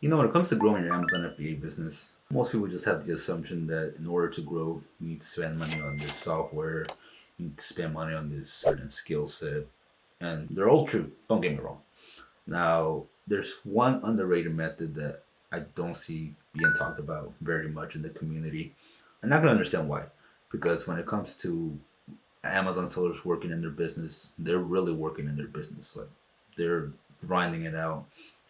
When it comes to growing your Amazon FBA business, most people just have the assumption that in order to grow, you need to spend money on this software, you need to spend money on this certain skill set. And they're all true, don't get me wrong. Now, there's one underrated method that I don't see being talked about very much in the community. I'm not going to understand why. Because when it comes to Amazon sellers working in their business, they're really working in their business. Like they're grinding it out,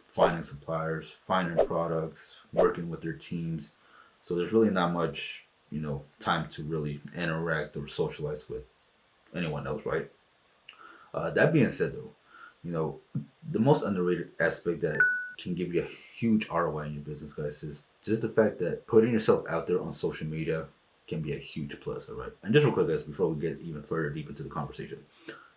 finding suppliers, finding products, working with their teams. So there's really not much, time to really interact or socialize with anyone else, right? That being said, though, the most underrated aspect that can give you a huge ROI in your business, guys, is just the fact that putting yourself out there on social media can be a huge plus, all right? And just real quick, guys, before we get even further deep into the conversation,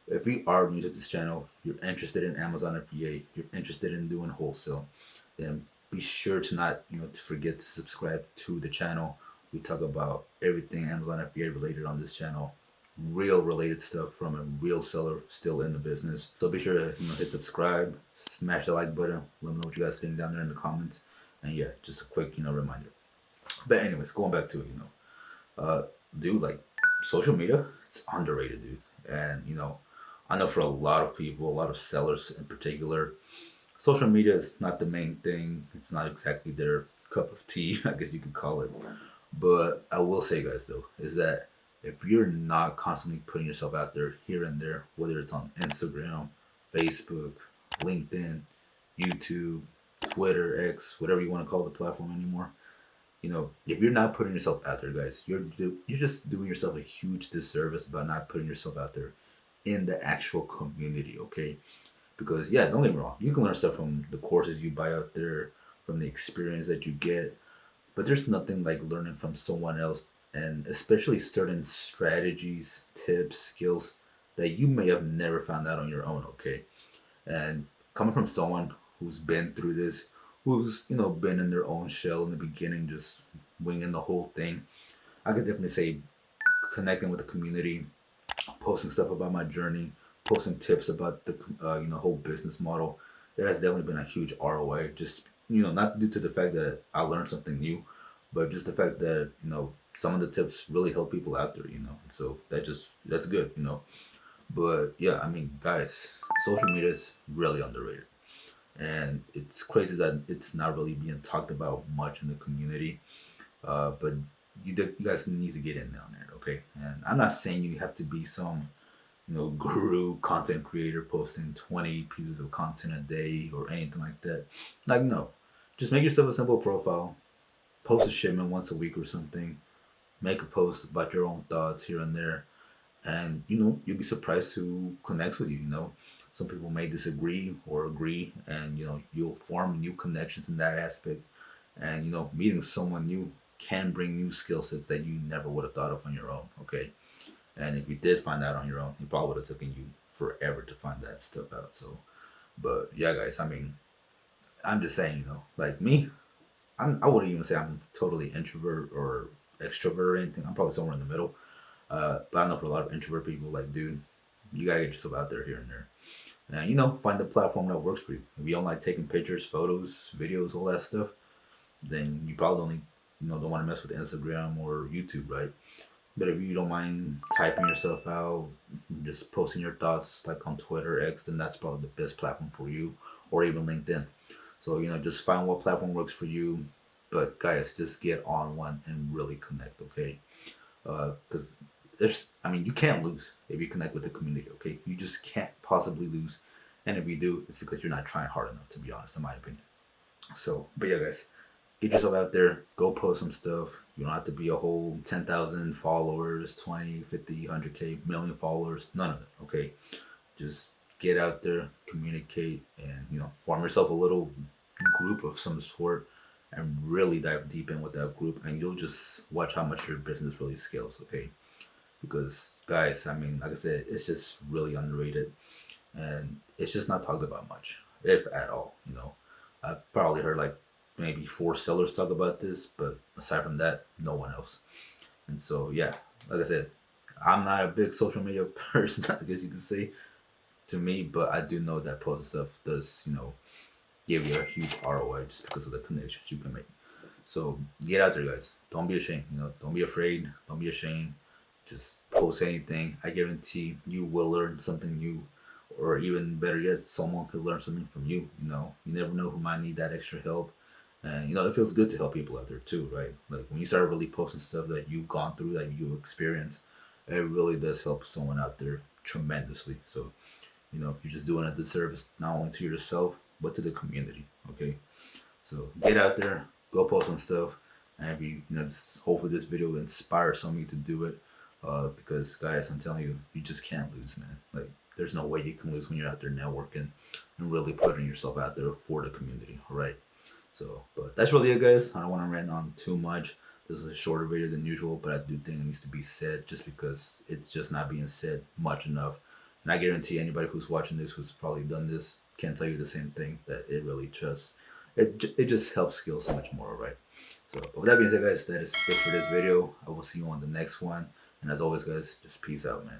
if you are new to this channel, you're interested in Amazon FBA, you're interested in doing wholesale, then be sure to not, to forget to subscribe to the channel. We talk about everything Amazon FBA related on this channel, real related stuff from a real seller still in the business. So be sure to hit subscribe, smash the like button, let me know what you guys think down there in the comments. And yeah, just a quick reminder. But anyways, going back to it, dude, like social media, it's underrated, dude. And I know for a lot of people, a lot of sellers in particular, social media is not the main thing. It's not exactly their cup of tea, I guess you could call it. But I will say, guys, though, is that if you're not constantly putting yourself out there here and there, whether it's on Instagram, Facebook, LinkedIn, YouTube, Twitter, X, whatever you want to call the platform anymore, if you're not putting yourself out there, guys, you're just doing yourself a huge disservice by not putting yourself out there in the actual community, okay? Because yeah, don't get me wrong, you can learn stuff from the courses you buy out there, from the experience that you get, but there's nothing like learning from someone else, and especially certain strategies, tips, skills that you may have never found out on your own, okay? And coming from someone who's been through this, who's been in their own shell in the beginning, just winging the whole thing, I could definitely say connecting with the community, posting stuff about my journey, posting tips about the whole business model. That has definitely been a huge ROI. Just not due to the fact that I learned something new, but just the fact that some of the tips really help people out there. So that's good. But yeah, I mean, guys, social media is really underrated, and it's crazy that it's not really being talked about much in the community. But you guys need to get in on it, okay? And I'm not saying you have to be some guru content creator posting 20 pieces of content a day or anything like that. Like, no, just make yourself a simple profile, post a shipment once a week or something, make a post about your own thoughts here and there, and you'll be surprised who connects with you. Some people may disagree or agree, and you'll form new connections in that aspect. And meeting someone new can bring new skill sets that you never would have thought of on your own, okay? And if you did find out on your own, it probably would have taken you forever to find that stuff out. So, but yeah, guys, I mean, I'm just saying, like me, I wouldn't even say I'm totally introvert or extrovert or anything. I'm probably somewhere in the middle. But I know for a lot of introvert people, like, dude, you gotta get yourself out there here and there. And find the platform that works for you. If you don't like taking pictures, photos, videos, all that stuff, then you probably only don't want to mess with Instagram or YouTube, right? But if you don't mind typing yourself out, just posting your thoughts like on Twitter, X, then that's probably the best platform for you, or even LinkedIn. So just find what platform works for you. But guys, just get on one and really connect, okay? Because you can't lose if you connect with the community, okay? You just can't possibly lose. And if you do, it's because you're not trying hard enough, to be honest, in my opinion. So, but yeah, guys, get yourself out there, go post some stuff. You don't have to be a whole 10,000 followers, 20, 50, 100K, million followers, none of it, okay? Just get out there, communicate, and, form yourself a little group of some sort and really dive deep in with that group, and you'll just watch how much your business really scales, okay? Because, guys, I mean, like I said, it's just really underrated, and it's just not talked about much, if at all, I've probably heard like maybe four sellers talk about this, but aside from that, no one else. And so, yeah, like I said, I'm not a big social media person, I guess you could say, to me, but I do know that posting stuff does, give you a huge ROI just because of the connections you can make. So get out there, guys. Don't be ashamed. Don't be afraid. Don't be ashamed. Just post anything. I guarantee you will learn something new, or even better yet, someone could learn something from you. You never know who might need that extra help, and it feels good to help people out there too, right? Like when you start really posting stuff that you've gone through, that you experienced, it really does help someone out there tremendously. So you're just doing a disservice not only to yourself but to the community. Okay, so get out there, go post some stuff, and if hopefully this video will inspire somebody to do it. Because guys, I'm telling you, you just can't lose, man. Like there's no way you can lose when you're out there networking and really putting yourself out there for the community. All right. So, but that's really it, guys. I don't want to rant on too much. This is a shorter video than usual, but I do think it needs to be said just because it's just not being said much enough. And I guarantee anybody who's watching this, who's probably done this, can tell you the same thing, that it really it just helps scale so much more, right? So, but with that being said, guys, that is it for this video. I will see you on the next one. And as always, guys, just peace out, man.